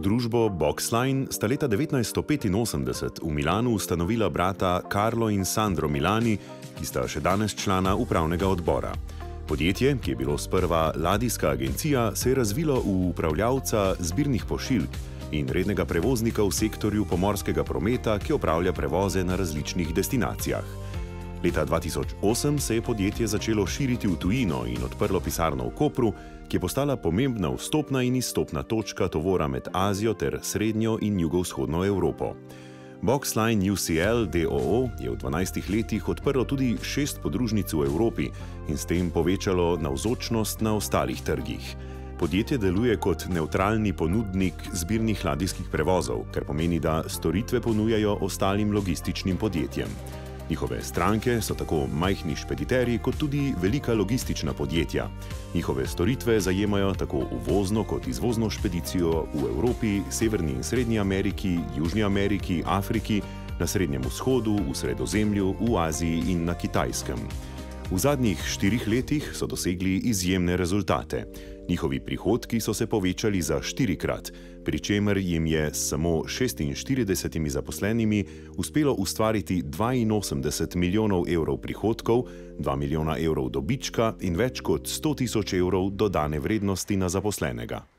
Družbo Boxline sta leta 1985 v Milanu ustanovila brata Carlo in Sandro Milani, ki sta še danes člana upravnega odbora. Podjetje, ki je bilo sprva ladijska agencija, se je razvilo v upravljavca zbirnih pošiljk in rednega prevoznika v sektorju pomorskega prometa, ki opravlja prevoze na različnih destinacijah. Leta 2008 se je podjetje začelo širiti v tujino in odprlo pisarno v Kopru, ki je postala pomembna vstopna in izstopna točka tovora med Azijo ter srednjo in jugovzhodno Evropo. Boxline UCL d.o.o. je v 12 letih odprlo tudi 6 podružnic v Evropi in s tem povečalo navzočnost na ostalih trgih. Podjetje deluje kot nevtralni ponudnik zbirnih ladijskih prevozov, kar pomeni, da storitve ponujajo ostalim logističnim podjetjem. Njihove stranke so tako majhni špediterji kot tudi velika logistična podjetja. Njihove storitve zajemajo tako uvozno kot izvozno špedicijo v Evropi, Severni in Srednji Ameriki, Južni Ameriki, Afriki, na Srednjem vzhodu, v Sredozemlju, v Aziji in na Kitajskem. V zadnjih 4 letih so dosegli izjemne rezultate. Njihovi prihodki so se povečali za 4-krat, pri čemer jim je s samo 46 zaposlenimi uspelo ustvariti 82 milijonov evrov prihodkov, 2 milijona evrov dobička in več kot 100 tisoč evrov dodane vrednosti na zaposlenega.